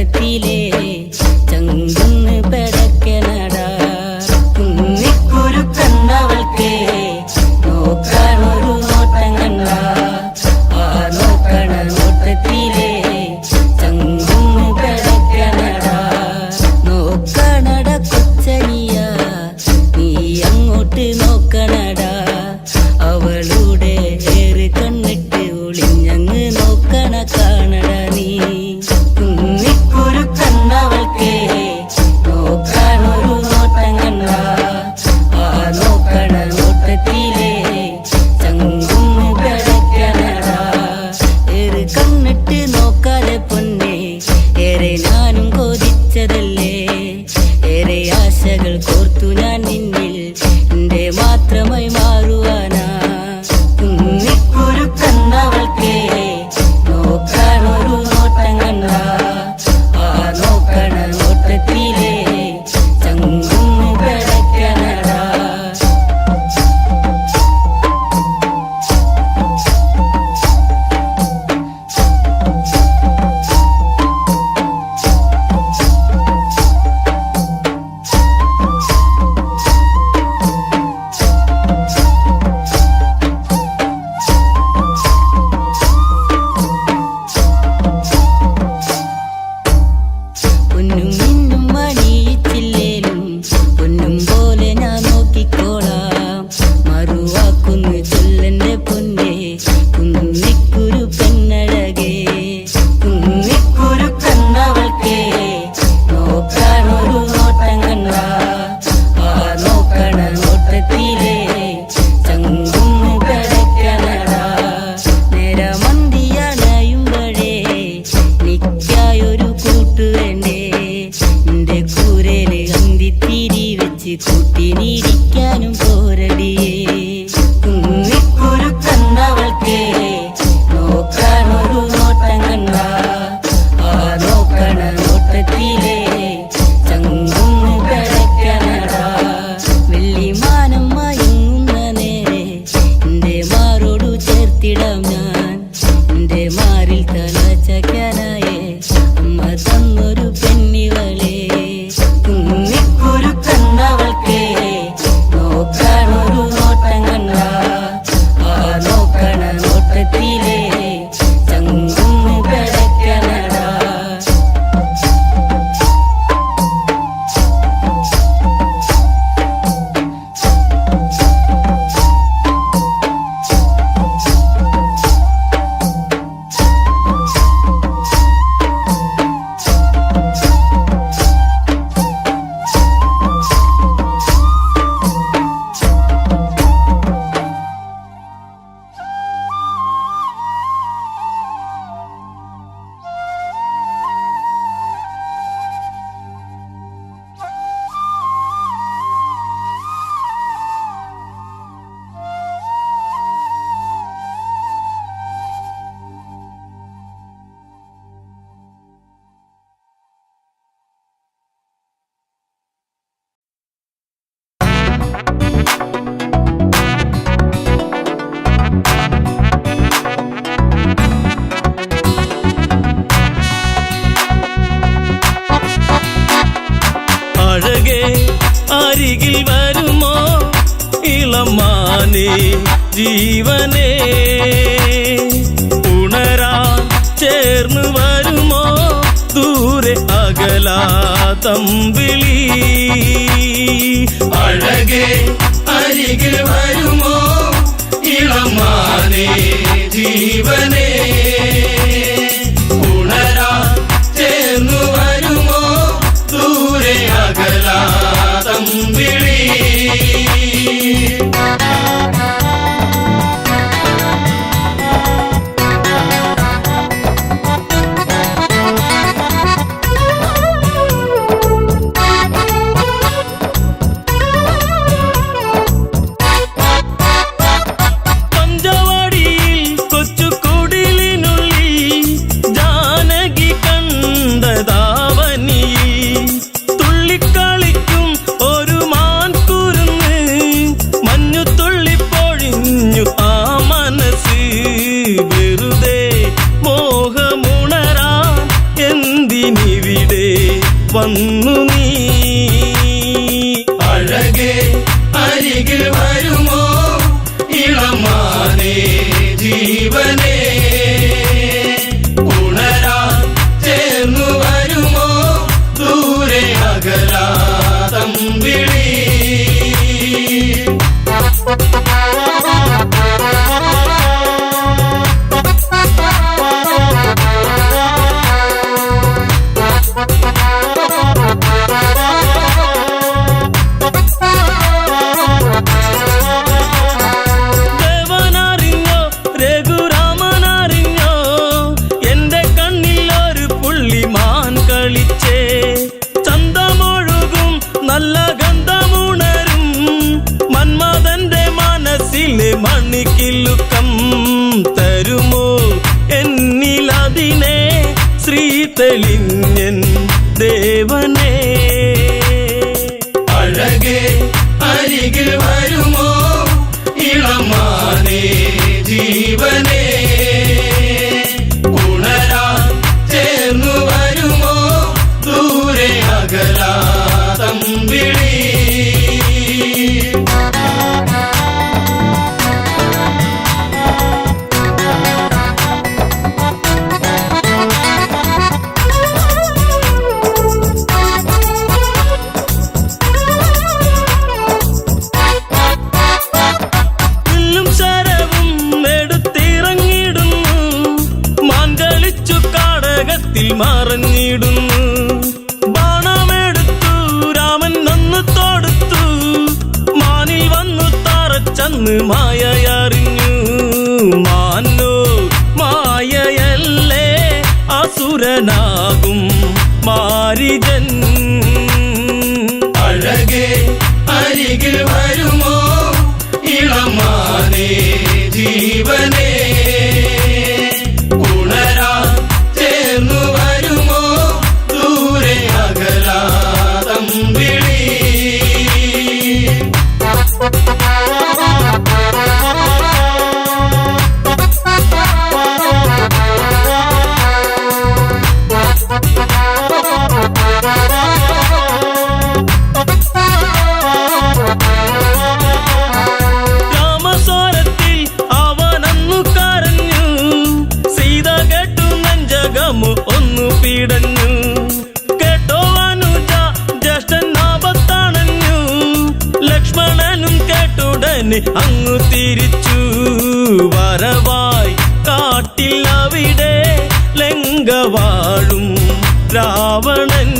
നോട്ടത്തിലെ ചങ്കുന്ന് പെടക്കനടാ കുന്നിക്കുരു കണ്ടവൾക്കേ നോക്കാനൊരു നോട്ടം കണ്ട ആ നോക്കണ നോട്ടത്തിലെ ചങ്കുന്ന് പെടക്കനടാ നോക്കണട കൊച്ചനിയ നീ അങ്ങോട്ട് നോക്കണടാ അവളുടെ ഏറ് കണ്ണിട്ട് ഒളിഞ്ഞങ്ങ് നോക്കണ കാണട നീ കുന്നിക്കുരു കണ്ടവൾക്കേ നോക്കാനൊരു നോട്ടം കണ്ട ആ നോക്കണ നോട്ടത്തിലെ ചങ്കുന്ന് പെടക്കനടാ ഏറ് കണ്ണിട്ട് നോക്കാതെ പൊന്നെ ഏറെ ഞാനും കൊതിച്ചതല്ലേ ഏറെ ആശകൾ കോർത്തു ഞാൻ നിന്നിൽ എന്റെ മാത്രമായി മാറുവാനാ കുന്നിക്കുരു കണ്ടവൾക്കേ നോക്കാനൊരു നോട്ടം കണ്ട ആ നോക്കണ നോട്ടത്തിലെ ചങ്കുന്ന് പെടക്കനടാ പൊന്നും മിന്നും മണിയിച്ചില്ലേലും പൊന്നും പോലെ ഞാൻ നോക്കിക്കോളാം മറുവാക്കുന്നു ചൊല്ലന്റെ പൊന്നെ കുന്നിക്കുരു പെണ്ണഴകേ കുന്നിക്കുരു കണ്ടവൾക്കേ നോക്കാനൊരു നോട്ടം കണ്ട ആ നോക്കണ നോട്ടത്തിലെ ചങ്കുന്ന് പെടക്കനടാ നേരമന്തിയണയുമ്പഴേ നിക്കായൊരു കൂട്ടു വേണ്ടേ എന്റെ കൂരയില് അന്തിത്തിരി വെച്ച് കൂട്ടിനിരിക്കാനും പോരടിയേ കുന്നിക്കുരു കണ്ടവൾക്കേ നോക്കാനൊരു നോട്ടം കണ്ട ആ നോക്കണ നോട്ടത്തിലെ ചങ്കുന്ന് പെടക്കനടാ വെള്ളിമാനം മയങ്ങുന്ന നേരെ എന്റെ മാറോടു ചേർത്തിടാം ഞാൻ എന്റെ മാറിൽ തല ചക്കാനായേ അമ്മ തന്നൊരു പെണ്ണിവളേ കുന്നിക്കുരു കണ്ടവൾക്കേ നോക്കാനൊരു നോട്ടം കണ്ട ആ നോക്കണ നോട്ടത്തിലെ ചങ്കുന്ന് പെടക്കനടാ അഴകേ അരികിൽ വരുമോ ഇളമാനേ ജീവനേ ഉണരാൻ ചേർന്ന് വരുമോ ദൂരെ അകലാതമ്പിളി അഴകേ അരികിൽ വരുമോ ഇളമാനേ ജീവനേ ഉണരാൻ ചേർന്ന് വരുമോ ദൂരെ അകലാതമ്പിളി പഞ്ചവാടിയിൽ കൊച്ചുകുടി വന്നു നീ. അഴകേ അരികിൽ വരുമോ ഇളമാനേ ജീവനേ, ഉണരാൻ ചേർന്നു വരുമോ ദൂരെ അകലാതമ്പിളി. നല്ല ഗന്ധമുണരും മന്മഥന്റെ മനസ്സിലെ മണിക്കിലുക്കം തരുമോ എന്നിലതിനെ ശ്രീ തെളിഞ്ഞൻ ദേവനേ. അഴകേ അരികിൽ വരുമോ ഇളമാനേ ജീവനേ, ഉണരാൻ ചേർന്നു വരുമോ ദൂരെ അകലാതമ്പിളി. മറഞ്ഞിടുന്നു ബാണമെടുത്തു രാമൻ നന്നു തൊടുത്തു, മാനിൽ വന്നു തറച്ചന്ന് മായയറിഞ്ഞു. മാനോ മായയല്ലേ അസുരനാകും മാരിജൻ. അഴകേ അരികിൽ വരുമോ ഇളമാനേ ജീവനേ, ഉണരാൻ ചേർന്നു വരുമോ ദൂരെ അകലാതമ്പിളി. രാമസ്വരത്തിൽ അവനന്നു കരഞ്ഞു, സീത കേട്ടു നെഞ്ചകമു ഒന്നു പീടഞ്ഞു. കേട്ടോ അനുജ ജ്യേഷ്ഠൻ ആപത്താണഞ്ഞു, ലക്ഷ്മണനും കേട്ടുടനെ അങ്ങു തിരിച്ചു. വരവായി കാട്ടിൽ അവിടെ ലങ്കവാഴും രാവണൻ.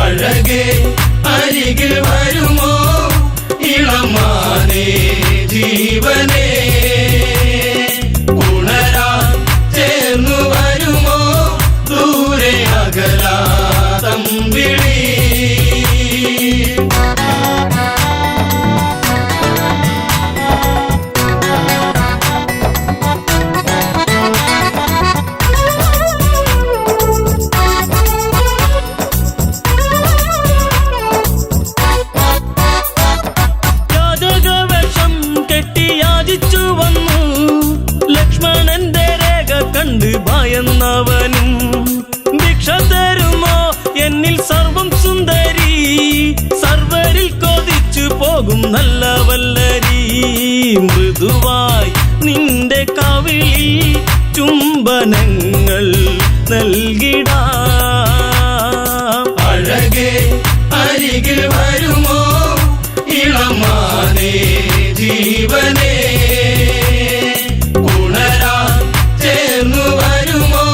അഴകേ അരികിൽ വരുമോ ഇളമാനേ ജീവനേ, ഉണരാൻ ചേർന്നു വരുമോ ദൂരെ അകലാതമ്പിളി. യാചകവേഷം കെട്ടി യാചിച്ചു വന്നു, ലക്ഷ്മണന്റെ രേഖ കണ്ട് ഭയന്നവനും. ഭിക്ഷ തരുമോ എന്നിൽ സർവം സുന്ദരി, സർവരിൽ കൊതിച്ചു പോകും നല്ല വല്ലരി. മൃദുവായി നിന്റെ കവിളിൽ ചുംബനങ്ങൾ നൽകിടാം. അഴകേ അരികിൽ വരുമോ ഇളമാനേ ജീവനേ, ഉണരാൻ ചേർന്നു വരുമോ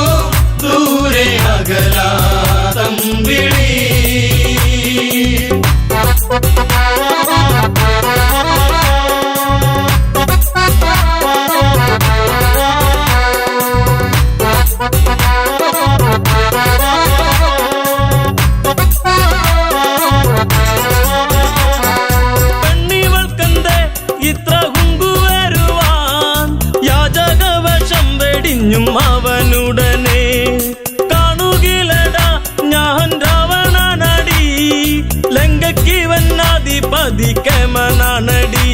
ദൂരെ അകലാതമ്പിളി. പെണ്ണിവൾക്കെന്തേ ഇത്ര കുങ്കുവരുവാൻ, യാചകവശം വെടിഞ്ഞും അവനുടനെ. കാണുകിലടാ ഞാൻ രാവണനടി, ലങ്കയ്ക്കിവനാധിപതി കേമനാണടി.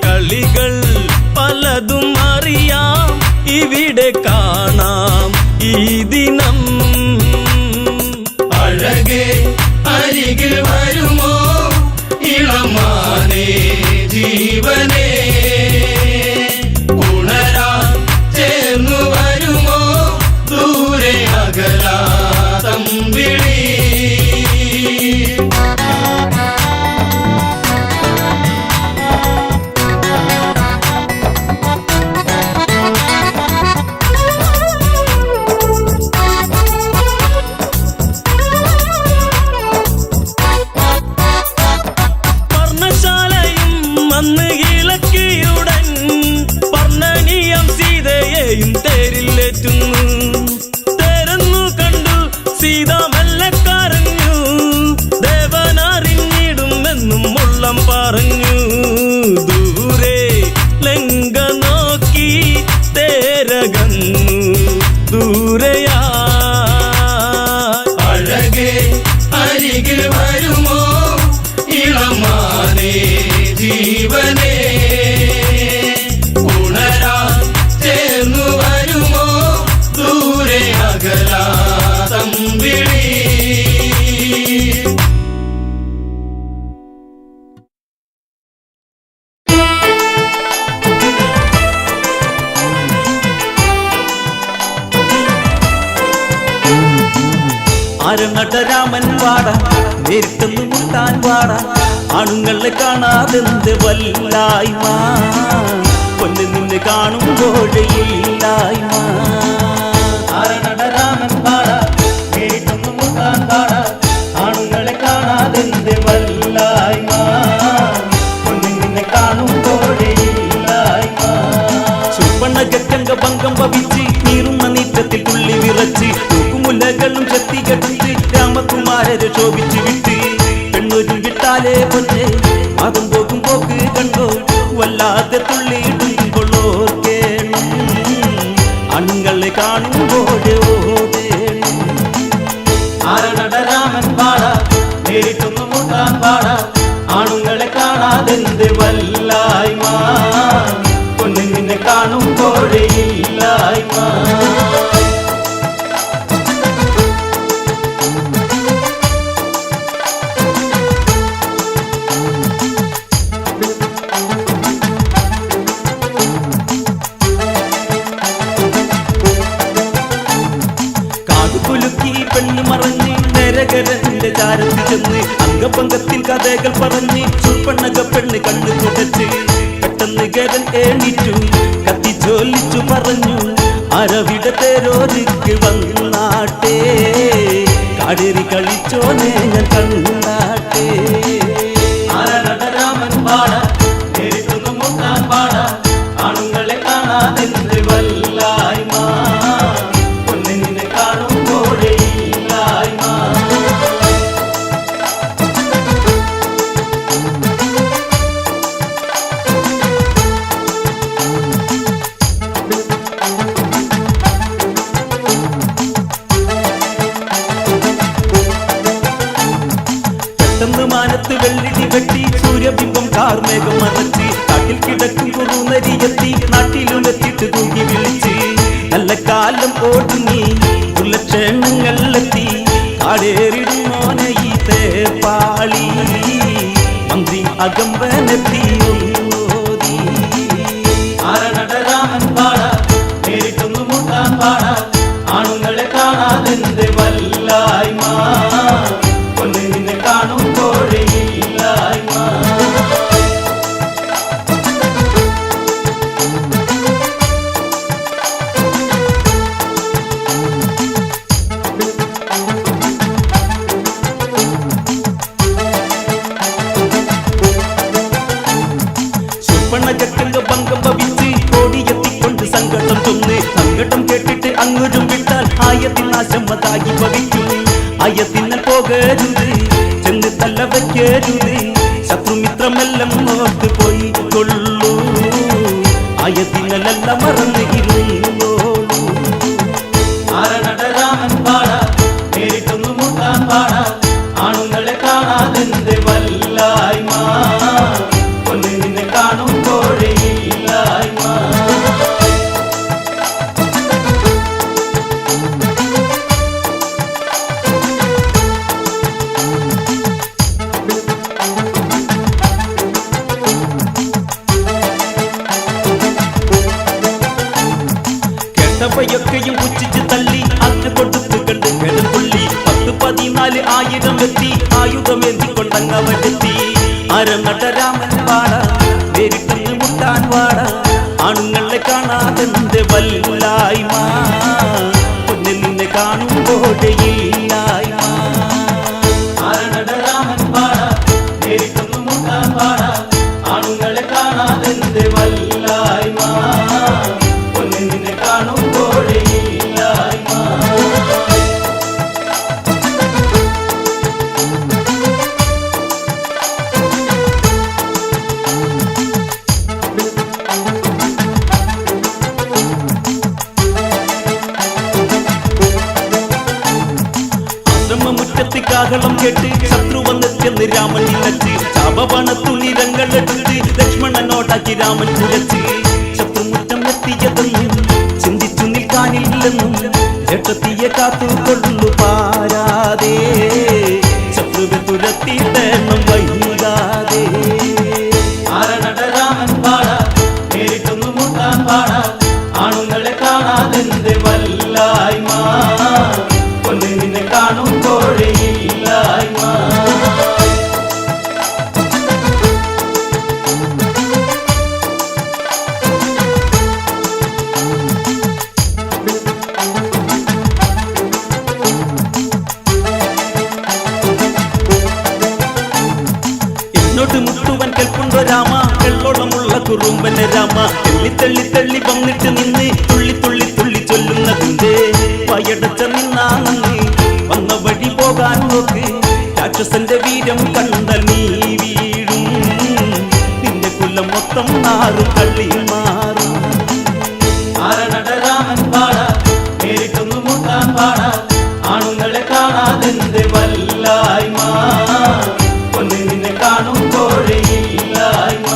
കളികൾ പലതും അറിയാം ഇവിടെ കാണാം ഈ ദിനം. അരികിൽ വരുമോ ഇളമാനേ ജീവനേ ഉണരാൻ ചേർന്നു വരുമോ ദൂരെ അകലാതം വിളി പറഞ്ഞു ദൂരെ ലങ്ക നോക്കി തേരകന്നു ദൂരയാ അഴകേ അരികിൽ വരുമോ ഇളമാനേ ജീവനേ ഉണരാൻ ചേർന്നു വരുമോ ദൂരെ അകലാതം വിളി ആരനടരാമൻ വാട നേരിട്ടൊന്നു മുട്ടാൻ വാട ആണുങ്ങളെ കാണാതെന്ത് വല്ലായ്മ പൊന്നു നിന്ന് കാണുമ്പോഴില്ലായ്മ ആരനടരാമൻ വാട നേരിട്ടൊന്നു മുട്ടാൻ വാട ആണുങ്ങളെ കാണാതെന്ത് വല്ലായ്മ പൊന്നു നിന്ന് കാണുമ്പോഴില്ലായ്മ ചുവണ്ണകറ്റങ്ക ഭംഗം ഭവിച്ച് നീറുന്ന നീറ്റത്തിൽ തുള്ളി വിറച്ച് മുലകളും ശക്തികെടുത്ത് രാമകുമാരരെ ശോഭിച്ചു വിട്ട് പെണ്ണൊരു വിട്ടാലേ പൊന്നെ അതും പോകും പോക്ക് കണ്ടോ വല്ലാതെ തുള്ളിയിടുമ്പോഴോ കേണം അണുങ്ങളെ കാണുമ്പോഴേ ഓടേണം ആരനടരാമൻ പാട നേരിട്ടൊന്നു മുട്ടാൻ പാട ആണുങ്ങളെ കാണാതെന്ത് വല്ലായ്മ പൊന്നു നിന്നെ കാണുമ്പോഴേ ഇല്ലായ്മ പെണ്ണു മറഞ്ഞ് നരകരന്റെ ചാരത്തിൽ ചെന്ന് അംഗപങ്കത്തിൽ കഥകൾ പറഞ്ഞ് ചുപ്പണ്ണക പെണ്ണ് കണ്ണു തുടച്ച് പെട്ടെന്ന് ഗരൻ എണീറ്റു കത്തി ജോലിച്ചു പറഞ്ഞു അരവിടെ തേരോരിക്ക് വന്നാട്ടെ കാടേറി കളിച്ചോനെ ഞാൻ കണ്ടാട്ടെ ആരനടരാമൻ പാട നേരിട്ടൊന്നു മുട്ടാൻ പാട ആണുങ്ങളെ കാണാതെന്ത് വല്ലായ്മ പൊന്നു നിന്നെ കാണുമ്പോഴേ ഇല്ലായ്മ പെട്ടെന്ന് മാനത്ത് വെള്ളിടി വെട്ടി സൂര്യബിംബം കാർമേഘം മറച്ച് കാട്ടിൽ കിടക്കും കുറുനരിയെത്തി നാട്ടിലുമെത്തിട്ട് തൂങ്ങി വിളിച്ച് നല്ല കാലം ഓടുങ്ങി ഉള്ളക്ഷേണങ്ങളെത്തി കാടേറിടും മോനെ ഈ തേപ്പാളി മന്ത്രി അകമ്പനെത്തി ഒന്നോതി ആരനടരാമൻ പാട നേരിട്ടൊന്നു മുട്ടാൻ പാട ആണുങ്ങളെ കാണാതെന്ത് വല്ലായ്മ പൊന്നു നിന്നെ കാണുമ്പോഴേ ഇല്ലായ്മ ചുപ്പണ്ണകറ്റങ്ക ഭംഗം ഭവിച്ച് ഓടിയെത്തിക്കൊണ്ട് സങ്കടം ചൊന്ന് സങ്കടം കേട്ടിട്ട് അങ്ങോട്ടും വിട്ടാൽ ആയത്തിൽ നാശമതായി ഭവിക്കും ആയത്തിന്നൽ പോകരുത് ചെന്ന് തല്ല വയ്ക്കരുത് ശത്രുമിത്രമെല്ലാം നോക്ക് പോയി കൊള്ളൂ ആയത്തിനലെല്ലാം മറന്ന് ഇരുന്നോളൂ ആരനടരാമൻ പാട നേരിട്ടൊന്നു മുട്ടാൻ പാട ആണുങ്ങളെ കാണാതെന്ത് വല്ലായ്മ പൊന്നു നിന്നെ കാണുമ്പോഴേ ഇല്ലായ്മ കൊണ്ടങ്ങവരെത്തി അരനടരാമൻ വാട നേരിട്ടൊന്ന് മുട്ടാൻ വാട ആണുങ്ങളെ കാണാതെന്റെ വല്ലായ്മ പൊന്നിൽ നിന്നെ കാണുമ്പോഴേയില്ലായ്മ അരനടരാമൻ വാട നേരിട്ടൊന്ന് മുട്ടാൻ വാട ആണുങ്ങളെ കാണാതെന്റെ വല്ലായ്മ പൊന്നിൽ നിന്നെ കാണുമ്പോഴേയില്ലായ്മ കാഹളം കേട്ട് ശത്രു വന്നെത്തിയെന്ന് രാമൻ നിലച്ച് ശാപവണത്തു നിരങ്ങളെടുത്ത് ലക്ഷ്മണനോടാക്കി രാമൻ കുലച്ച് ശത്രുമുറ്റം എത്തിയതെന്നും ചിന്തിച്ചു നിൽക്കാനില്ലെന്നും ജട്ടത്തിയെ കാത്തുകൊള്ളു പാരാതെ ശത്രുവെ തുരത്തിയിട്ടെണ്ണം വൈകാതെ ആരണടരാമൻ പാട നേരിട്ടൊന്നു മുട്ടാൻ പാട ആണുങ്ങളെ കാണാതെന്റെ വല്ലായ്മ പൊന്നിൽ നിന്നെ കാണുമ്പോഴേയില്ലായ്മ എന്നോട് മുട്ടുവൻ കേൾപ്പുണ്ടോ രാമ വെള്ളോളമുള്ള കുറുമ്പനെ രാമ തെള്ളി തെള്ളി തെള്ളി വന്നിട്ട് നിന്ന് തുള്ളി തുള്ളി തുള്ളി ചൊല്ലുന്നതിന്റെ വയടച്ച നിന്നാണെന്ന് വന്ന വഴി പോകാൻ നോക്ക് രാക്ഷസന്റെ വീരം കണ്ട നീ വീഴും നിന്റെ കുലം മൊത്തം നാറും തള്ളി മാറും ആരണടരാമൻ പാട നേരിട്ടൊന്നു മുട്ടാൻ പാട ആണുങ്ങളെ കാണാതെന്റെ വല്ലായ്മ പൊന്നിൽ നിന്നെ കാണുമ്പോഴേയില്ലായ്മ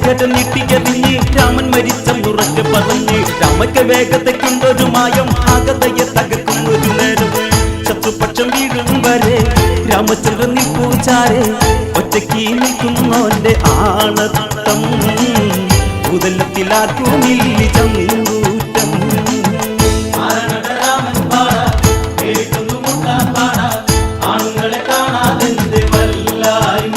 കേട്ട് നീട്ടിയതിഞ്ഞ് രാമൻ മരിച്ച ഉറക്കെ പറഞ്ഞ് രാമയ്ക്ക് വേഗതയ്ക്കുണ്ടൊരു മായം ആകതയെ തകർക്കുന്നൊരു നേരം ശത്രുപക്ഷം വീഴും വരെ രാമചന്ദ്രൻ നിൽപ്പൂച്ചാരെ ഒറ്റയ്ക്ക് നിൽക്കുന്നോന്റെ ആണത്തം ഭൂതലത്തിലാക്കുമില്ലി ചങ്ങൂറ്റം ആണുങ്ങളെ കാണാതെന്റെ വല്ലായ്മ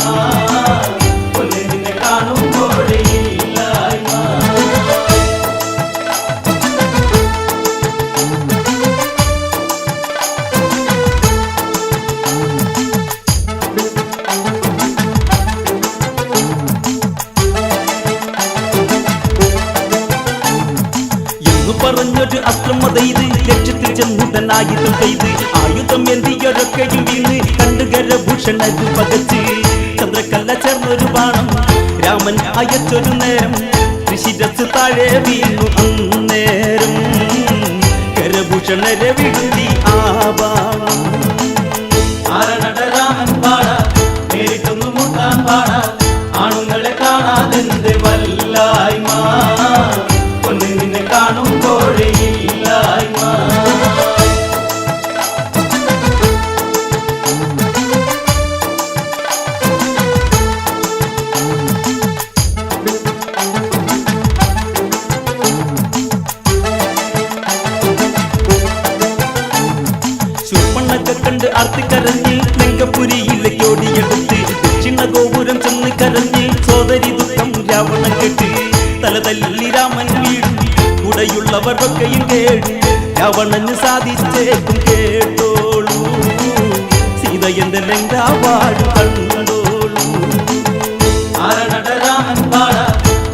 പറഞ്ഞൊരു അസ്ത്രമതയിത് ലക്ഷ്യത്തിൽ ചെന്നുടനായുധം ചെയ്ത് ആയുധം എന്തിയൊരൊക്കെയും വീണ് കണ്ടുകരഭൂഷണരു പകച്ച് ചന്ദ്രക്കല്ല ചേർന്നൊരു ബാണം രാമൻ അയച്ചൊരു നേരം ഋഷിരസ് താഴെ വീണു അന്നേരം കരഭൂഷണരെ വിടുതി ആ ബാണം ആരണടരാമൻ പാട നേരിട്ടൊന്നു മുട്ടാൻ പാട ആണുങ്ങളെ കാണാതെന്റെ വല്ലായ്മ പൊന്നിൽ നിന്നെ കാണുമ്പോഴേയില്ലായ്മ ശൂർപ്പണൊക്കെ കണ്ട് ആർത്തിക്കരഞ്ഞ് ലങ്കപുരിയിലേക്ക് ഓടിയെടുത്ത് ദക്ഷിണ ഗോപുരം ചെന്ന് കരഞ്ഞ് സോദരി ദുഃഖം രാവണൻ കേട്ട് തല തല്ലി രാമൻ വീഴും കൂടെയുള്ളവർക്കൊക്കെയും കേട്ടു രാവണന് സാധിച്ചേക്കും കേട്ടോളൂ സീത എന്റെ ലങ്കാവാട് കണ്ടോളൂ ആരണടരാമൻ പാട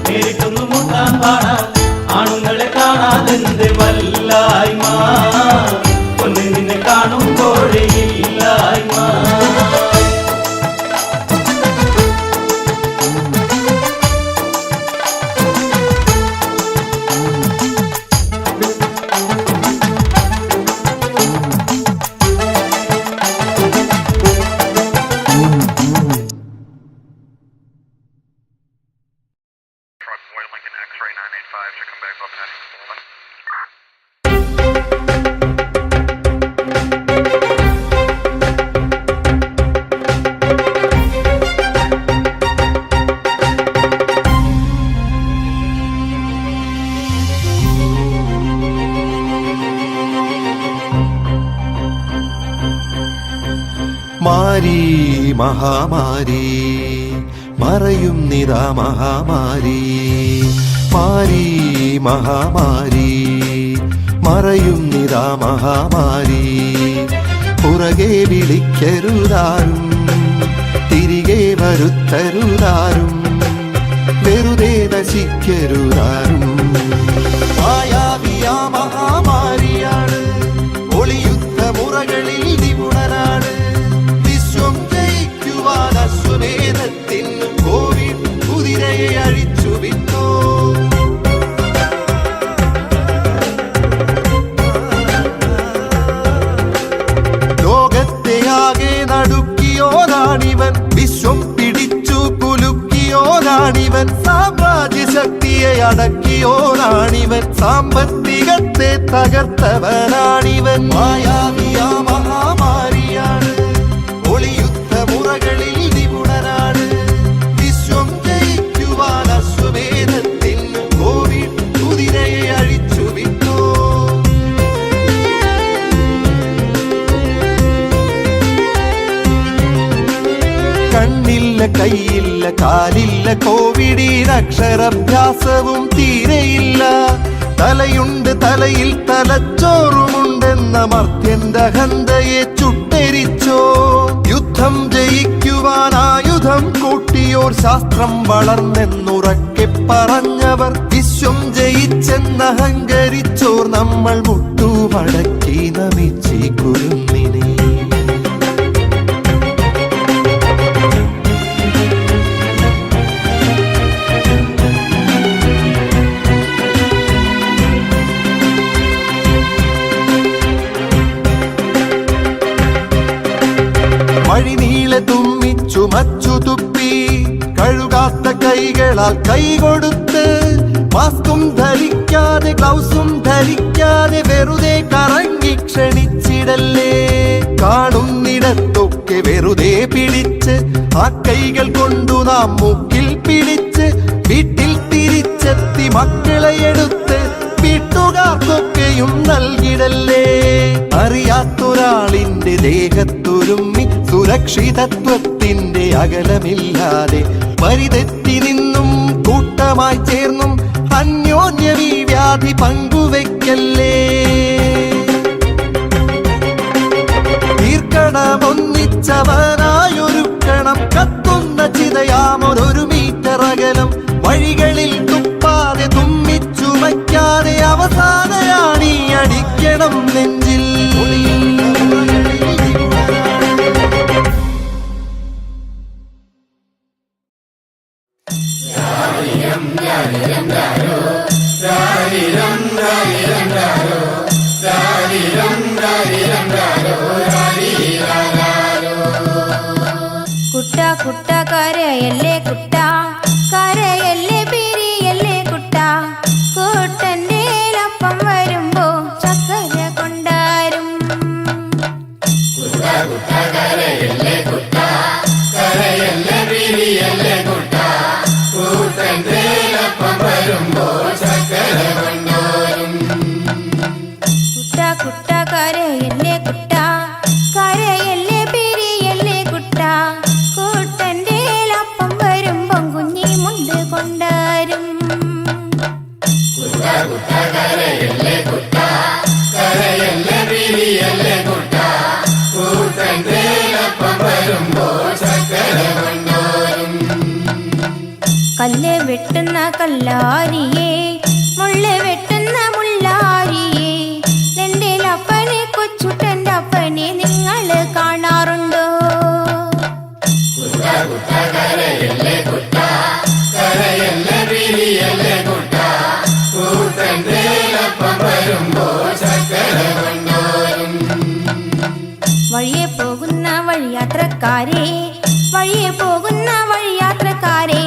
നേരിട്ടൊന്നു മുട്ടാൻ പാട ആണുങ്ങളെ കാണാതെന്റെ വല്ലായ്മ പൊന്നിൽ നിന്നെ കാണുമ്പോഴേയില്ലായ്മ Truck Boy Lincoln X-ray 985 should come back up and മാരി മഹാമാരി മറയും നിതാ മഹാമാരി മാരി മഹാമാരി മറയും നിതാ മഹാമാരി പുറകെ വിളിക്കരുതാരും തിരികെ വരുത്തരുതാരും വെറുതെ നശിക്കരുതാരും മായാവിയ മഹാമാരിയാണ് ഒളിയുദ്ധ മുറകളിൽ നിപുണനാണ് വിശ്വം ജയിക്കുവാൻ അശ്വമേധത്തിൻ കോവിഡ് കുതിരയെ അഴിച്ചു വിട്ടോ ലോകത്തെയാകെ നടുക്കിയോനാണിവൻ വിശ്വം പിടിച്ചു കുലുക്കിയോനാണിവൻ സാമ്രാജ്യ ശക്തിയെ അടക്കിയോനാണിവൻ സാമ്പത്തികത്തെ തകർത്തവനാണിവൻ മായാവിയ മഹാമാരിയാണ് ഒളിയുദ്ധ മുറകളിൽ നിപുണനാണ് വിശ്വം ജയിക്കുവാൻ അശ്വമേധത്തിൻ കോവിഡ് കുതിരയെ അഴിച്ചു വിട്ടോ കണ്ണില്ല കൈയില്ല കാലില്ല കോവിഡിന് അക്ഷരാഭ്യാസവും തീരെയില്ല തലയുണ്ട് തലയിൽ തലച്ചോറുമുണ്ടെന്ന മർത്യന്റെ അഹന്തയെ ചുട്ടെരിച്ചോ യുദ്ധം ജയിക്കുവാൻ ആയുധം കൂട്ടിയോർ ശാസ്ത്രം വളർന്നെന്നുറക്കെ പറഞ്ഞവർ വിശ്വം ജയിച്ചെന്നഹങ്കരിച്ചോർ നമ്മൾ മുട്ടുമടക്കി നമിച്ചി കുരുന്നിനെ വഴിനീളെ തുമ്മിച്ചു മച്ചു തുപ്പി കഴുകാത്ത കൈകളാൽ കൈകൊടുത്ത് മാസ്കും ധരിക്കാതെ ഗ്ലൗസും ധരിക്കാതെ വെറുതെ കറങ്ങി ക്ഷണിച്ചിടല്ലേ കാണുന്നിടത്തൊക്കെ വെറുതെ പിടിച്ച് ആ കൈകൾ കൊണ്ടു നാം മൂക്കിൽ പിടിച്ച് വീട്ടിൽ തിരിച്ചെത്തി മക്കളെ എടുത്ത് വീട്ടുകാർക്കൊക്കെയും നൽകിടല്ലേ അറിയാത്തൊരാളിന്റെ ദേഹത്തൊരുമ്മി സുരക്ഷിതത്വത്തിന്റെ അകലമില്ലാതെ പരിതെറ്റി നിന്നും കൂട്ടമായി ചേർന്നും അന്യോന്യം ഈ വ്യാധി പങ്കുവെക്കല്ലേ തീർക്കണമൊന്നിച്ചവനായൊരുക്കണം കത്തുന്ന ചിതയാമൊരു മീറ്റർ അകലം വഴികളിൽ തുപ്പാതെ തുമ്മിച്ചു വയ്ക്കാതെ അവസാനയാണീ അടിക്കണം നെഞ്ചിൽ കുട്ട കുട്ട കരയല്ലേ കുട്ട കരയല്ലേ പിരിയല്ലേ കുട്ട കൂട്ടന്റെ അപ്പം വരുമ്പോ ചക്കര കൊണ്ടാരും കുട്ട കുട്ട കരയല്ലേ കുട്ട കരയല്ലേ പിരിയല്ലേ കുട്ട കൂട്ടന്റെ അപ്പം വരുമ്പം കുഞ്ഞി മുണ്ട് കൊണ്ടാരും കല്ല് വെട്ടുന്ന കല്ലാരിയെ മുള്ള് വെട്ടുന്ന മുള്ളാരിയെ എന്റെ അപ്പനെ കൊച്ചുട്ടന്റെ അപ്പനെ നിങ്ങൾ കാണാറുണ്ടോ വഴിയെ പോകുന്ന വഴിയാത്രക്കാരെ വഴിയെ പോകുന്ന വഴിയാത്രക്കാരെ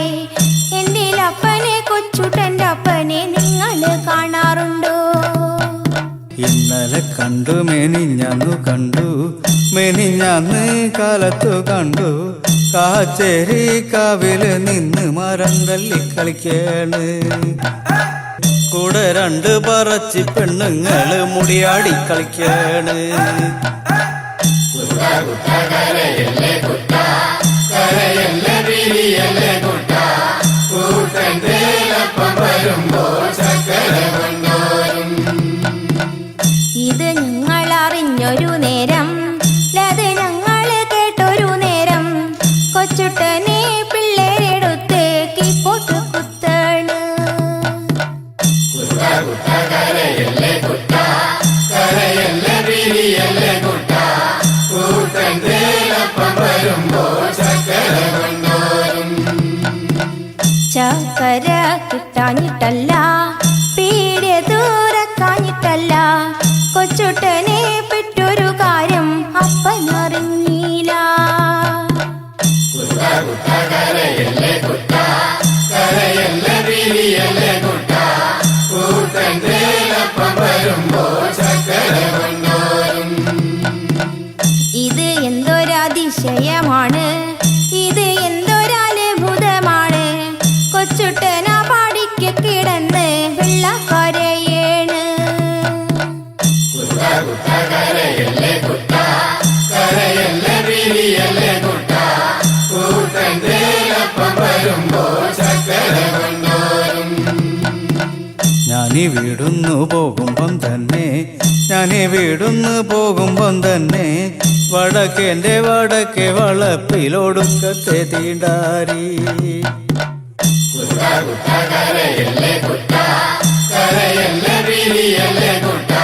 എന്റെ അപ്പനെ കൊച്ചുട്ടന്റെ അപ്പനെ നിങ്ങൾ കാണാറുണ്ടോ ഇന്നലെ കണ്ടു മെനിഞ്ഞന്നു കണ്ടു മെനിഞ്ഞന്ന് കാലത്തു കണ്ടു കാച്ചേരി കാവില് നിന്ന് മരം തല്ലി കളിക്കാണ് കൂടെ രണ്ട് പറച്ചി പെണ്ണുങ്ങള് മുടിയാടി കളിക്കാണ് ഇത് ഞങ്ങൾ അറിഞ്ഞൊരു നേരം, അത് ഞങ്ങൾ കേട്ടൊരു നേരം, കൊച്ചുട്ടനെ പിള്ളേരെടുത്ത് കീപ്പോട്ട് കുത്താണ്. ചക്കര കിട്ടാഞ്ഞിട്ടല്ല, പീടിക തുറക്കാഞ്ഞിട്ടല്ല, കൊച്ചുട്ടനെ പെറ്റൊരു കാര്യം അപ്പനറിഞ്ഞില്ല. ഇത് എന്തൊരതിശയമാണ്, ഇത് എന്തൊരത്ഭുതമാണ്, കൊച്ചുട്ടന പാടിക്ക് കിടന്ന് വെള്ളക്കരയേണ്. ഞാനീ വീടുന്നു പോകുമ്പം തന്നെ, ഞാനീ വീടുന്നു പോകുമ്പം തന്നെ, വടക്കേൻ്റെ വടക്കേ വളപ്പിലൊടുക്കത്തെ തീണ്ടാരി. കുട്ട കുട്ട കരയല്ലേ കുട്ട, കരയല്ലേ പിരിയല്ലേ കുട്ട,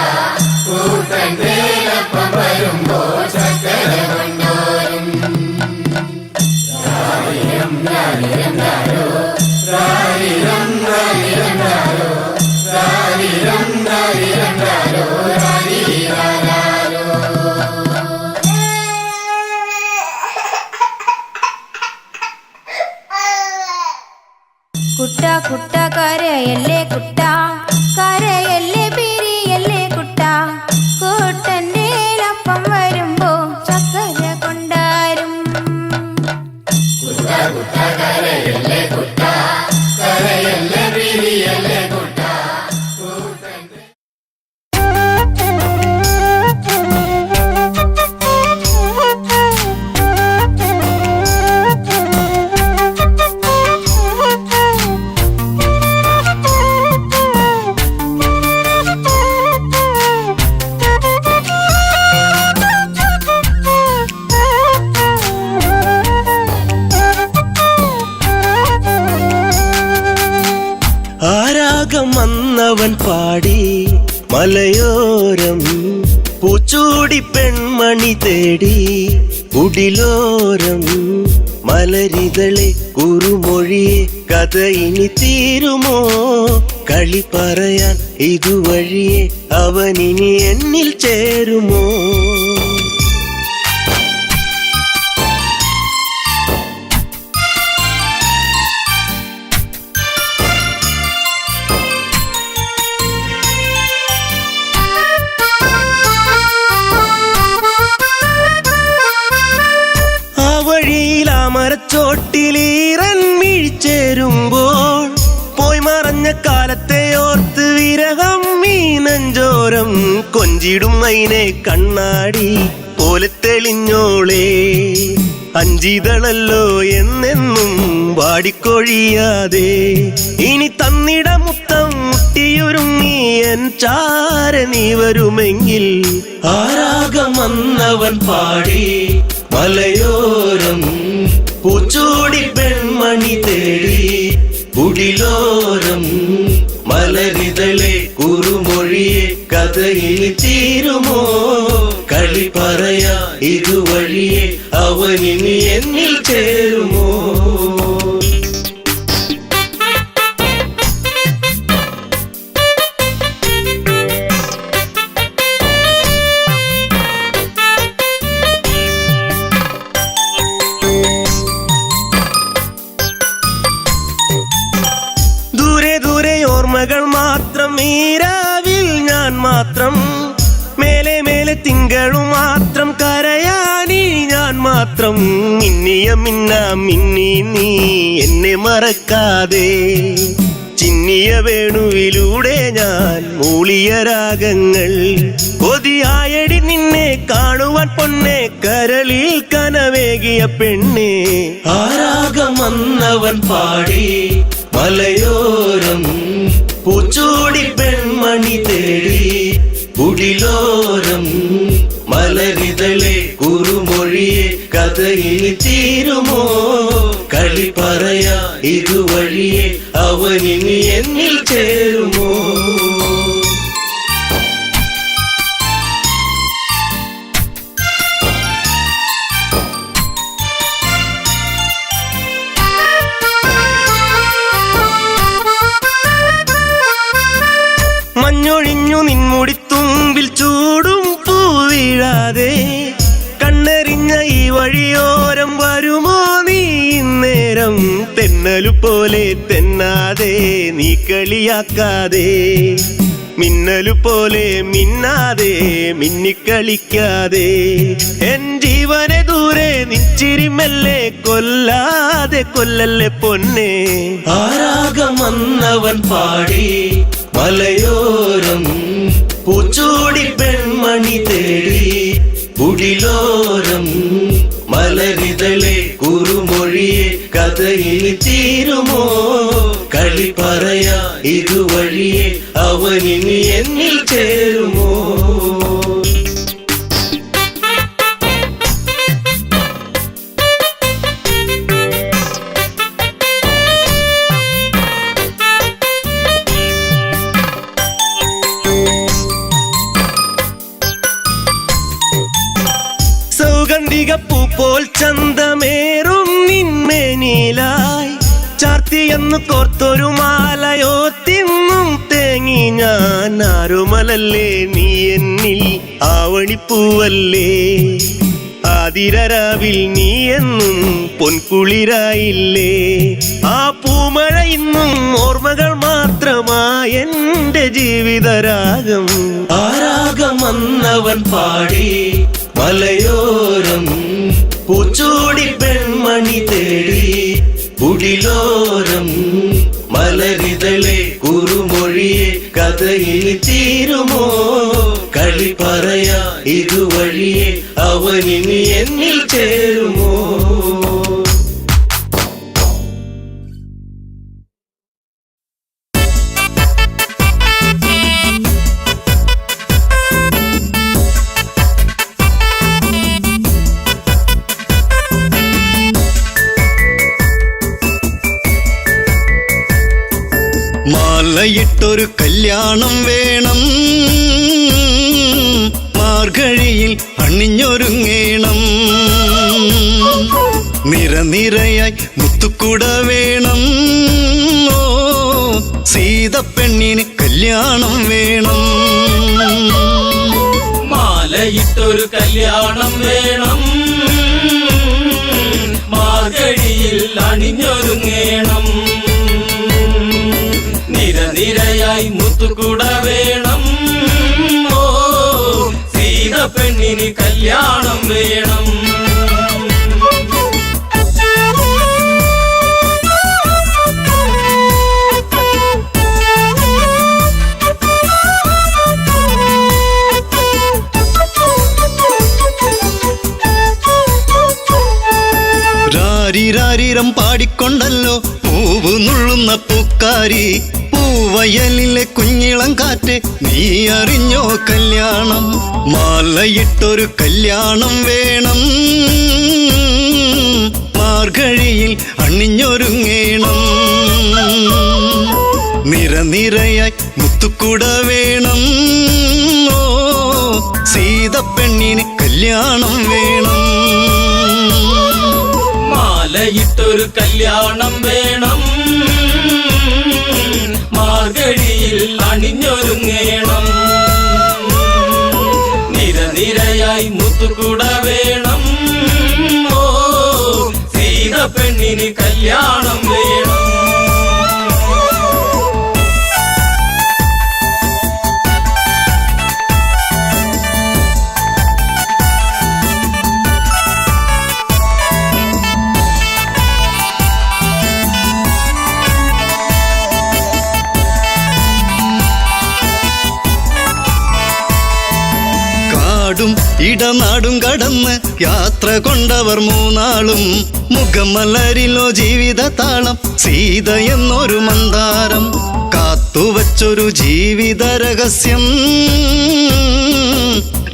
കൂട്ടൻ്റെ അപ്പം വരുമ്പോ ചക്കര കൊണ്ടാരും. വന്നവൻ പാടി മലയോരം പൂച്ചൂടി പെൺമണി തേടി കുടിലോരം മലരിതളെ കുറുമൊഴിയെ കഥ ഇനി തീരുമോ കളി പറയാൻ ഇതുവഴിയെ അവനിനി എന്നിൽ ചേരുമോ മരച്ചോട്ടിലീറൻ മിഴിച്ചേരുമ്പോൾ പോയി മറഞ്ഞ കാലത്തെ ഓർത്ത് വിരഹം മീനഞ്ചോരം കൊഞ്ചിടും മൈനെ കണ്ണാടി പോലെ തെളിഞ്ഞോളേ അഞ്ചിതളല്ലോ എന്നെന്നും വാടിക്കൊഴിയാതെ ഇനി തന്നിട മുത്തം മുട്ടിയൊരുങ്ങി എൻ ചാര നീ വരുമെങ്കിൽ ആരാഗം വന്നവൻ പാടി മലയോരം പൂച്ചൂടി പെൺമണി തേടി കുടിലോരം മലരിതളെ കുറുമൊഴിയെ കഥയിൽ തീരുമോ കളി പറയാ ഇതുവഴിയെ അവനിനി എന്നിൽ ചേരുമോ ഓർമ്മകൾ മാത്രം ഈരാവിൽ ഞാൻ മാത്രം മേലെ മേലെ തിങ്കളും മാത്രം കരയാനി ഞാൻ മാത്രം മിന്നിയ മിന്ന മിന്നി നീ എന്നെ മറക്കാതെ ചിന്നിയ വേണുവിലൂടെ ഞാൻ മൂളിയ രാഗങ്ങൾ കൊതിയായടി നിന്നെ കാണുവാൻ പൊന്നെ കരളിൽ കനവേകിയ പെണ്ണെ ആരാഗം വന്നവൻ പാടി മലയോരം പൂച്ചൂടി പെൺമണി തേടി കുടിലോരം മലരിതളെ കുറുമൊഴിയെ കഥയിനി തീരുമോ കളി പറയാ ഇതുവഴിയെ അവനിനി എന്നിൽ ചേരുമോ മഞ്ഞൊഴിഞ്ഞു നിൻമുടിത്തുമ്പിൽ ചൂടും പൂവിഴാതെ കണ്ണെറിഞ്ഞ ഈ വഴിയോരം വരുമോ നീ നേരം തെന്നലു പോലെ തെന്നാതെ നീ കളിയാക്കാതെ മിന്നലു പോലെ മിന്നാതെ മിന്നിക്കളിക്കാതെ എൻ ജീവനെ ദൂരെ നിച്ചിരിമല്ലേ കൊല്ലാതെ കൊല്ലല്ലേ പൊന്നെ ആരാഗം വന്നവൻ പാടി മലയോരം പൂച്ചൂടി പെൺമണി തേടി കുടിലോരം മലരിതളെ കുറുമൊഴിയെ കഥയിനി തീരുമോ കളി പറയാ ഇതുവഴിയെ അവനിനി എന്നിൽ ചേരുമോ സൗഗന്ധികപ്പൂ പോൽ ചന്തമേറും നിന്മേനിലായി ചാർത്തിയെന്നു കോർത്തൊരു മാലയോ തിന്നും തേങ്ങി ഞാൻ ആരുമലല്ലേ നീ എന്നിൽ ആവണിപ്പൂവല്ലേ ആതിരരാവിൽ നീ എന്നും പൊൻകുളിരായില്ലേ ആ പൂമഴ ഇന്നും ഓർമ്മകൾ മാത്രമായി എന്റെ ജീവിതരാഗം ആരാഗം വന്നവൻ പാടി മലയോരം പൂച്ചൂടി പെൺമണി തേടി കുടിലോരം മലരിതളെ കുറുമൊഴിയെ കഥയിനി തീരുമോ കളി പറയാ ഇതുവഴിയെ അവനിനി എന്നിൽ ചേരുമോ മാലയിട്ടൊരു കല്യാണം വേണം, മാർഗഴിയിൽ അണിഞ്ഞൊരുങ്ങേണം, നിരനിരയായി മുത്തുക്കുട വേണം, ഓ സീതപ്പെണ്ണിന് കല്യാണം വേണം. മാലയിട്ടൊരു കല്യാണം വേണം, മാർഗഴിയിൽ അണിഞ്ഞൊരുങ്ങേണം, നിരനിരയായി മുത്തുകുട വേണം, ഓ സീതപ്പെണ്ണിന് കല്യാണം വേണം. രാരിരാരിരം പാടിക്കൊണ്ടല്ലോ പൂവ് നുള്ളുന്ന പൂക്കാരി, പൂവയലിലെ കുഞ്ഞിളം കാറ്റ് നീ അറിഞ്ഞോ കല്യാണം. മാലയിട്ടൊരു കല്യാണം വേണം, മാർഗഴിയിൽ അണിഞ്ഞൊരുങ്ങേണം, നിരനിരയായി മുത്തുക്കുട വേണം, ഓ സീതപ്പെണ്ണിന് കല്യാണം വേണം. മാലയിട്ടൊരു കല്യാണം വേണം, മാർഗഴിയിൽ അണിഞ്ഞൊരുങ്ങേണം, നിരനിരയായി മുത്തുകുട വേണം, ഓ സീതപ്പെണ്ണിന് കല്യാണം വേണം. കാടും ഇടനാടും കടന്ന് യാത്ര കൊണ്ടവർ മൂന്നാളും മുഖമലരിലോ ജീവിത താളം സീത എന്നൊരു മന്ദാരം കാത്തുവച്ചൊരു ജീവിത രഹസ്യം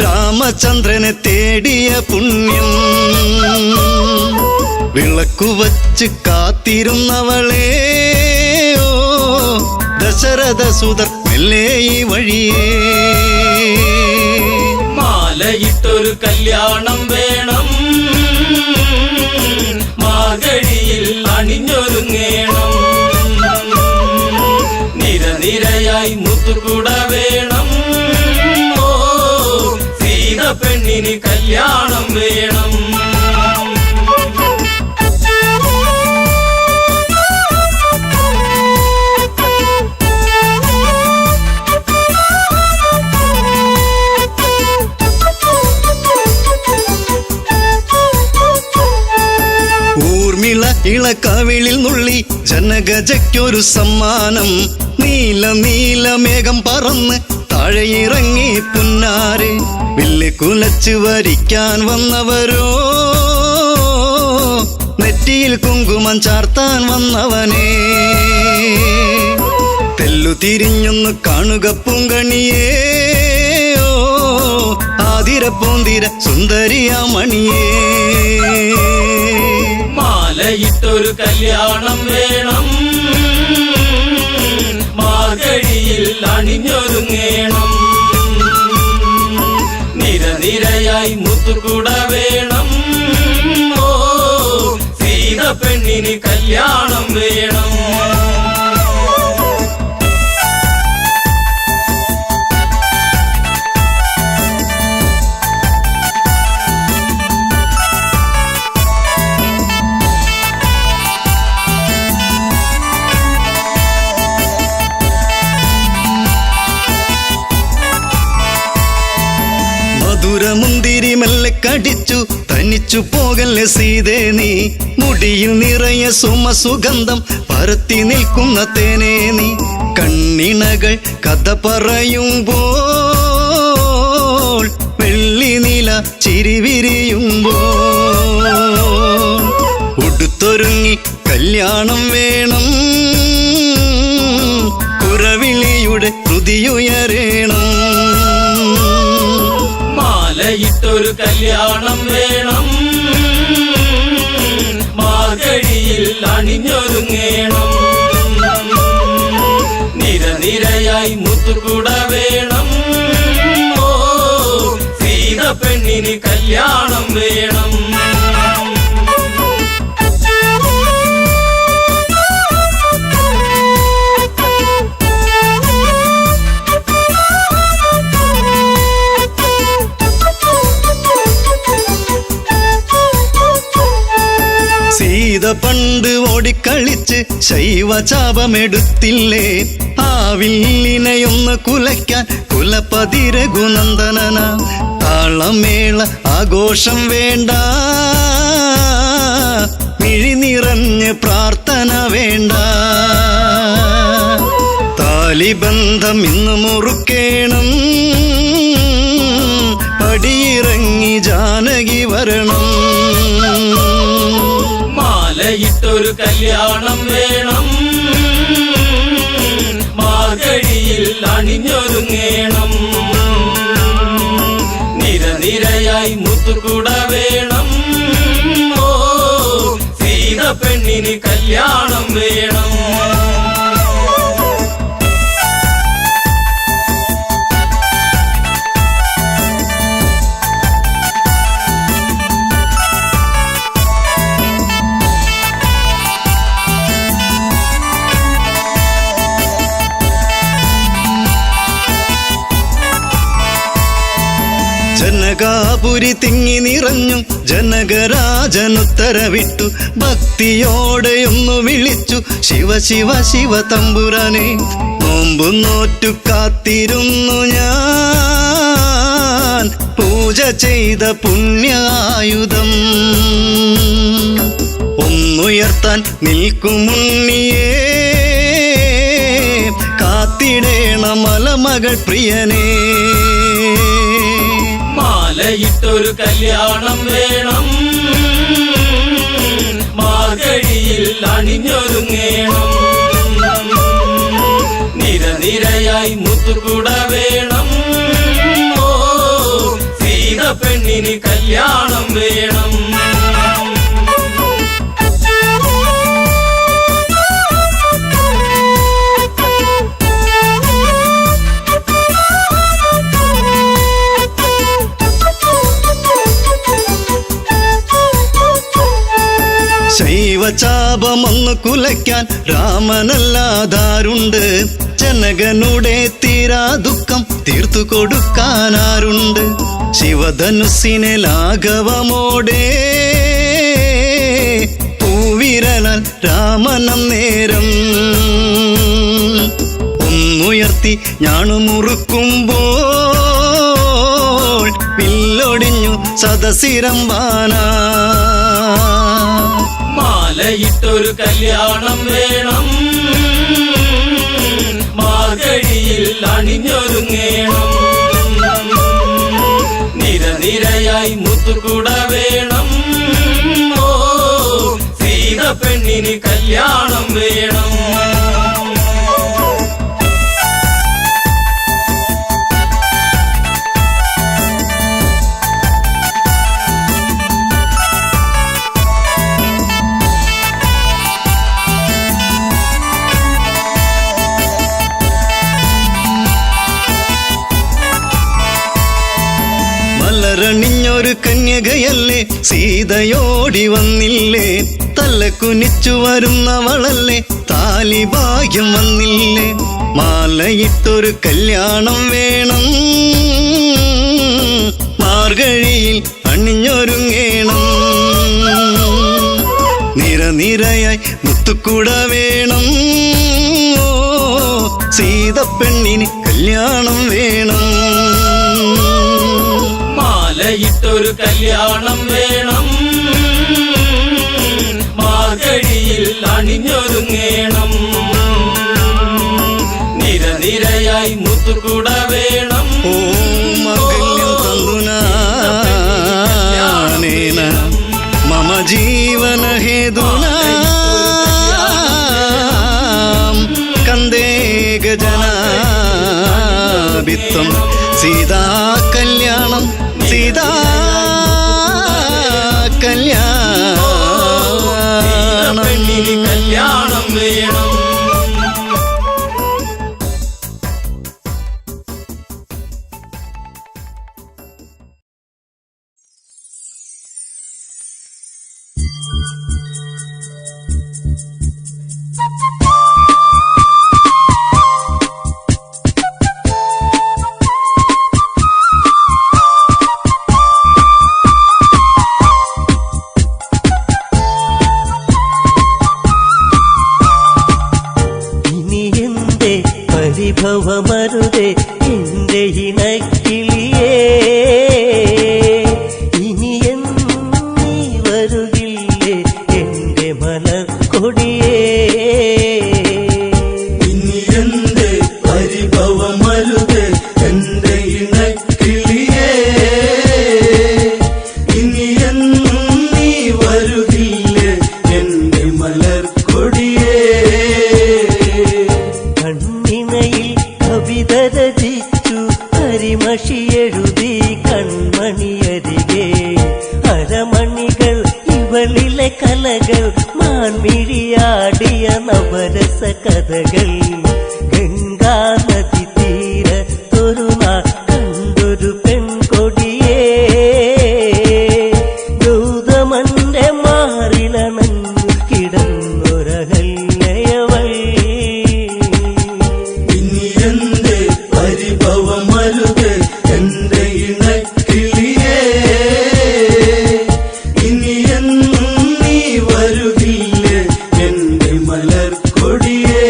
രാമചന്ദ്രനെ തേടിയ പുണ്യം വിളക്കുവച്ച് കാത്തിരുന്നവളെ ഓ ദശരഥ സുതർ മെല്ലെ ഈ വഴിയേ മാലയിട്ടൊരു കല്യാണം വേണം മാർഗഴിയിൽ അണിഞ്ഞൊരുങ്ങേണം നിരനിരയായി മുത്തുകുട വേണം ഓ സീത പെണ്ണിന് കല്യാണം വേണം ഇളക്കവിളിൽ നുള്ളി ജനഗജയ്ക്കൊരു സമ്മാനം നീല നീല മേഘം പറന്ന് താഴെയിറങ്ങി പുന്നാരെ വില്ല് കുലച്ച് വരിക്കാൻ വന്നവരോ നെറ്റിയിൽ കുങ്കുമം ചാർത്താൻ വന്നവനേ തെല്ലു തിരിഞ്ഞൊന്ന് കാണുക പൂങ്കണിയേ ഓ ആതിര പൂന്തിര സുന്ദരിയാമണിയേ മാലയിട്ടൊരു കല്യാണം വേണം മാർഗഴിയിൽ അണിഞ്ഞൊരുങ്ങേണം നിരനിരയായി മുത്തുകുട വേണം ഓ സീത പെണ്ണിന് കല്യാണം വേണം മുന്തിരി മെല്ലെ കടിച്ചു തനിച്ചു പോകല്ലേ സീതേ നീ മുടിയിൽ നിറയെ സുമസുഗന്ധം പരത്തി നിൽക്കുന്ന തേനേ നീ കണ്ണിണകൾ കഥ പറയുമ്പോൾ വെള്ളി നില ചിരിവിരിയുമ്പോൾ ഉടുത്തൊരുങ്ങി കല്യാണം വേണം കുരവിളിയുടെ ഹൃതിയുയരേണം മാലയിട്ടൊരു കല്യാണം വേണം മാർഗഴിയിൽ അണിഞ്ഞൊരുങ്ങേണം നിരനിരയായി മുത്തുകുട വേണം ഓ സീത പെണ്ണിന് കല്യാണം വേണം സീത പണ്ട് ഓടിക്കളിച്ച് ശൈവചാപമെടുത്തില്ലേ ആ വില്ലിനെയൊന്ന് കുലയ്ക്കാൻ കുലപതി രഘുനന്ദനന താളമേള ആഘോഷം വേണ്ട മിഴി നിറഞ്ഞ് പ്രാർത്ഥന വേണ്ട താലിബന്ധം ഇന്ന് മുറുക്കേണം പടിയിറങ്ങി ജാനകി വരണം മാലയിട്ടൊരു കല്യാണം വേണം മാർഗഴിയിൽ അണിഞ്ഞൊരുങ്ങേണം നിരനിരയായി മുത്തുകുട വേണം ഓ സീത പെണ്ണിന് കല്യാണം വേണം ജനകാപുരി തിങ്ങി നിറഞ്ഞു ജനകരാജനുത്തരവിട്ടു ഭക്തിയോടെയൊന്നു വിളിച്ചു ശിവ ശിവ ശിവ തമ്പുരാനെ നോമ്പു നോറ്റു കാത്തിരുന്നു ഞാൻ പൂജ ചെയ്ത പുണ്യായുധം ഒന്നുയർത്താൻ നിൽക്കുമുണ്ണിയേ കാത്തിടേണ മലമകൾ പ്രിയനേ മാലയിട്ടൊരു കല്യാണം വേണം, മാർഗഴിയിൽ അണിഞ്ഞൊരുങ്ങേണം. നിരനിരയായി മുത്തുകുട വേണം, ഓ സീത പെണ്ണിന് കല്യാണം വേണം. ശൈവചാപമൊന്നു കുലയ്ക്കാൻ രാമനല്ലാതാരുണ്ട്, ജനകനുടെ തീരാ ദുഃഖം തീർത്തു കൊടുക്കാനാരുണ്ട്. ശിവധനുസിനെ ലാഘവമോടെ പൂവിരലാൽ രാമനം നേരം ഒന്നുയർത്തി ഞാണുമുറുക്കുമ്പോൾ വില്ലൊടിഞ്ഞു സദസിരമ്പാനാ. മാലയിട്ടൊരു കല്യാണം വേണം, മാർഗഴിയിൽ അണിഞ്ഞൊരുങ്ങേണം. നിരനിരയായി മുത്തുകുട വേണം, ഓ സീത പെണ്ണിന് കല്യാണം വേണം. മലരണിഞ്ഞൊരു കന്യകയല്ലേ സീതയോടി വന്നില്ലേ, തല കുനിച്ചു വരുന്നവളല്ലേ താലി ഭാഗ്യം വന്നില്ലേ. മാലയിട്ടൊരു കല്യാണം വേണം, മാർഗഴിയിൽ അണിഞ്ഞൊരുങ്ങേണം. നിരനിരയായി മുത്തുകുട വേണം, ഓ സീത പെണ്ണിന് കല്യാണം വേണം. മാലയിട്ടൊരു കല്യാണം വേണം, മാർഗഴിയിൽ അണിഞ്ഞൊരുങ്ങേണം. നിരനിരയായി മുത്തുകുട വേണം, ഓ മംഗല്യം തന്തുനാനേന മമ ജീവന ഹേതുനാ കന്ദേ ഗജനാഭിത്വം സീതാ കല്യാണം, സീതാ കല്യാണം. പെണ്ണിന് കല്യാണം വേണം. പരിഭവമരുതേ എന്റെ ഇണക്കിളിയേ, ഇനി എന്നീ വരുകില്ലേ എന്റെ മലർ കൊടിയേ. ഇനി എന്റെ പരിഭവമരുതേ എന്റെ ഇണക്കിളിയേ, ഇനി എന്നും നീ വരുകില്ലേ എന്റെ മലർ കൊടിയേ. കണ്ണിണയിൽ കവിത രചിച്ചു കരിമഷി എഴുതി കൺമണിയരികെ, അരമണികൾ ഇവളിലെ കലകൾ മാൻമിഴിയാടിയ നവരസ കഥകൾ. ഗംഗാ നദി തീരത്തൊരു നാൾ കണ്ടൊരു പെൺകൊടിയേ, ഗൗതമന്റെ മാറിലണഞ്ഞു കിടന്നൊരഹല്യവൾ. ഇനി എന്റെ പരിഭവമരുതേ എന്റെ ഇണക്കിളിയേ, ഇനി എന്നും നീ വരുകില്ലേ എന്റെ മലർ കൊടിയേ.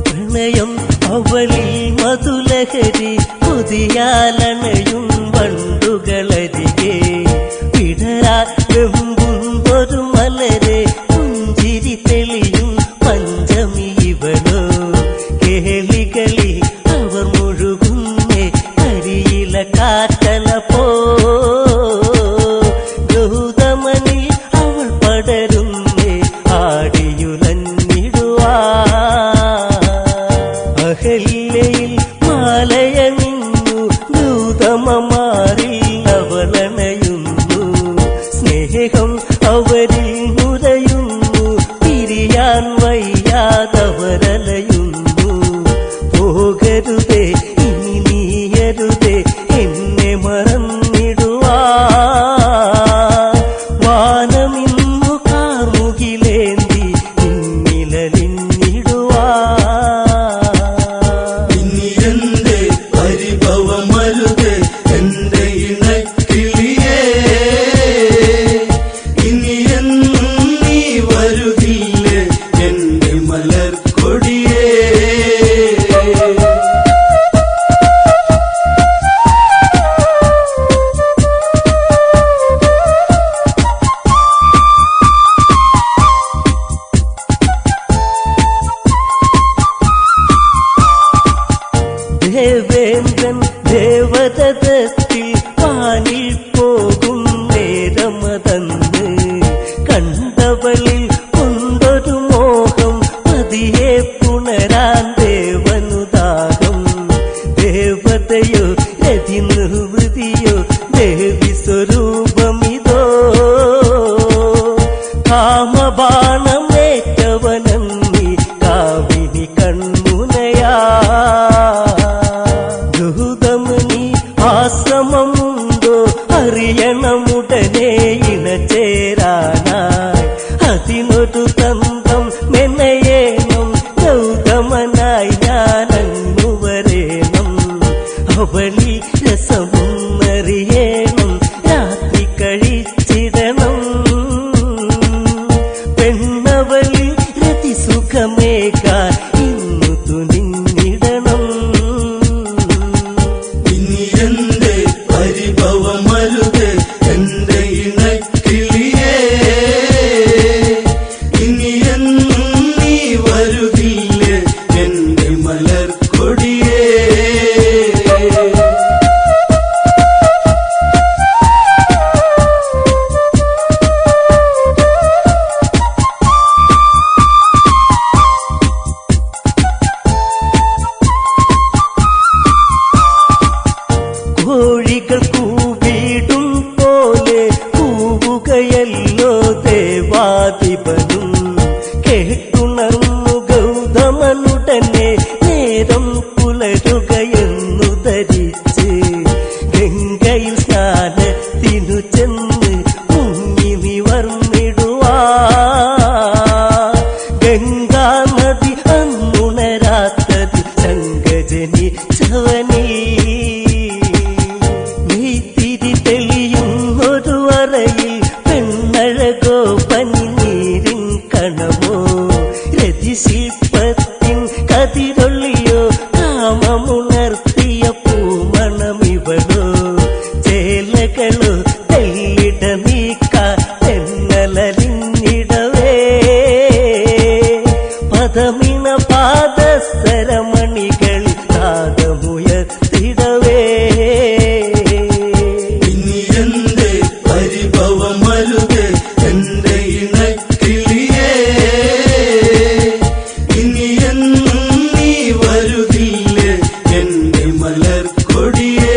പ്രണയം അവളിൽ മധുലഹരി പുതിയാലണയും ഉത്തമമാരിൽ അവളണയുന്നു, സ്നേഹം അവരിൽ നുരയുന്നു, പിരിയാൻ വയ്യാതവരലയുന്നു. പോകരുതേ ഇനി നീയരുതേ എന്നെ മറന്നിടുവാ, വാനമിന്നു കാർമുകിലേന്തി നിന്നിലലിഞ്ഞിടുവാ. ഇനി എന്റെ പരിഭവമരുത് എന്റെ ഇണക്കിളിയേ, ഇനി എന്നും നീ വരുകില്ലേ എന്റെ മലർക്കൊടിയേ. ദേവേന്ദ്രൻ ദേവതത്തിൽ പാലിൽ പോകും നേരമതന്ന്, കണ്ടവളിൽ കൊണ്ടൊരു മോഹം പതിയെ പുണരാൻ ദേവനുദാഹം. ദേവതയോ രതി നിർവൃതിയോ ദേവി സ്വരൂപമിതോ, കാമബാണമേറ്റവനന്നി കാവിനി കൺമുനയാ. ഗൗതമനി ആശ്രമമുണ്ടോ അറിയണമുടനെ ഇണചേരാനായി, അതിനൊരു തന്ത്രം മെനയേണം, ഗൗതമനായി ഞാനങ്ങു വരേണം. അവളി രസമൊന്നറിയേണം, രാത്രി കഴിച്ചിടണം. പെണ്ണവളി രതി സുഖമേകാൻ ഇന്നു തുനിഞ്ഞിടണം. ഇനി എന്റെ പരിഭവമരുത് എന്റെ ഇണക്കിളിയേ, ഇനി എന്നും നീ വരുകില്ലേ എന്റെ മലർക്കൊടിയേ. കോഴികൾ കൂവിടും പോലെ കൂവുകയല്ലോ ദേവാധിപനും. കേട്ടുണർന്നു ഗൗതമനുടനെ നേരം പുലരുകയെന്നു ധരിച്ച്, ഗംഗയിൽ സ്നാനത്തിനു ചെന്ന് മുങ്ങി നിവർന്നിടുവാ. ഗംഗാ നദി അന്നുണരാത്തത് ശങ്കജനിച്ചവനീ. നെയ്ത്തിരി തെളിയുന്നൊരു അറയിൽ പെണ്ണഴകോ പനിനീരിൻ കണമോ, രതിശില്പത്തിൻ കതിരൊള്ളിയോ കാമമുണർത്തിയ പൂമണമിവളോ. ചേലകളോ തെല്ലിട നീക്കാൻ തെന്നലിഞ്ഞിടവേ, പദമിണ പാദസ്തരമണികൾ നാദമുയർത്തിടവേ. ഇനി എന്റെ പരിഭവമരുത് എന്റെ ഇണക്കിളിയേ, ഇനി എന്നും നീ വരുകില്ലേ എന്റെ മലർക്കൊടിയേ.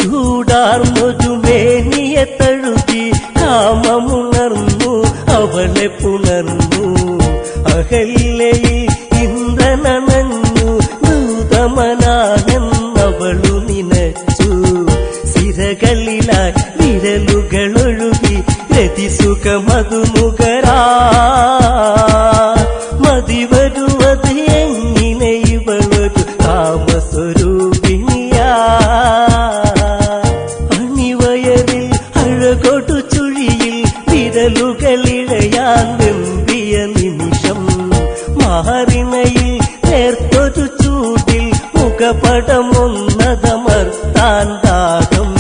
ചൂടാർന്നൊരു മേനിയെ തഴുകി കാമമുണർന്നു അവളെ പുണർന്നു. അഹല്യയിൽ ഇന്ദ്രനണഞ്ഞു ഗൗതമനാണെന്നവളു നിനച്ചു. സിരകളിലായി വിരലുകളൊഴുകി രതിസുഖമതു നുകരാ. മതിവരുവത് എങ്ങനെ ഇവളൊരു കാമസ്വരൂപിണിയാ. അണിവയറിൽ അഴകൊടു ചുഴിയിൽ വിരലുകളിഴയാൻ വെമ്പിയ നിമിഷം, മാറിണയിൽ നേർത്തൊരു ചൂടിൽ മുഖപടമൊന്നതമർത്താൻ ദാഹം.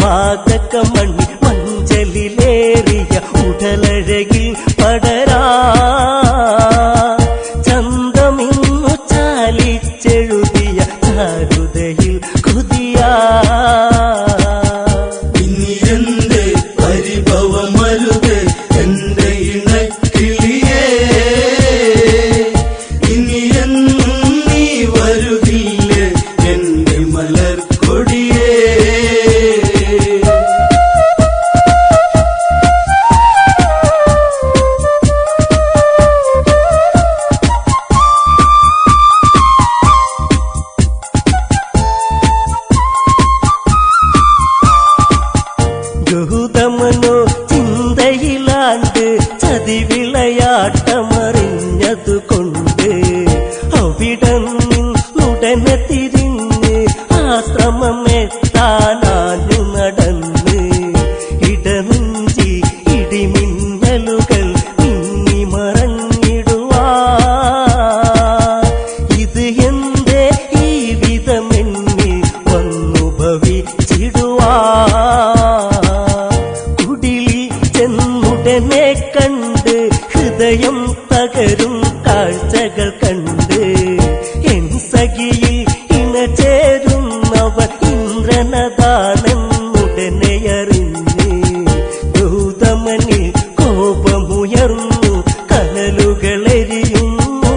പാതകമണി മഞ്ചലിലേറിയ ഉടലഴകിൽ പടരാ. ചന്തമിന്നു ചാലിച്ചെഴുതിയ ചാരുതയ ആശ്രമമെത്താനാഞ്ഞു നടന്ന് ഇടനെഞ്ചി ഇടിമിന്നലുകൾ മിന്നി മറഞ്ഞിടുവാ ഇത് എന്റെ ഈ വിധമെന്നിൽ വന്നു ഭവിച്ചിടുവാ കുടിലിൽ ചെന്നുടനെ കണ്ട് ഹൃദയം തകരും കാഴ്ചകൾ കണ്ട് എൻ സഖിയിൽ ഇണ ചേരുന്നവർ ഇന്ദ്രനദാനെന്നുടനെ അറിഞ്ഞ് ഗൗതമനിൽ കോപമുയർന്നു കനലുകളെരിയുന്നു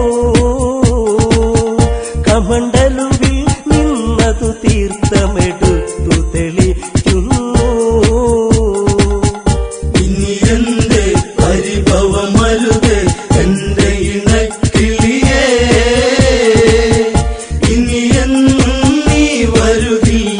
കമണ്ടലുവിൽ നിന്നതു തീർത്ഥമെടുത്തു തെളിക്കുന്നു ഇനി എന്റെ പരിഭവമരുതേ എന്റെ ഇണക്കിളിയേ ഇനി നീ വരുതില്ല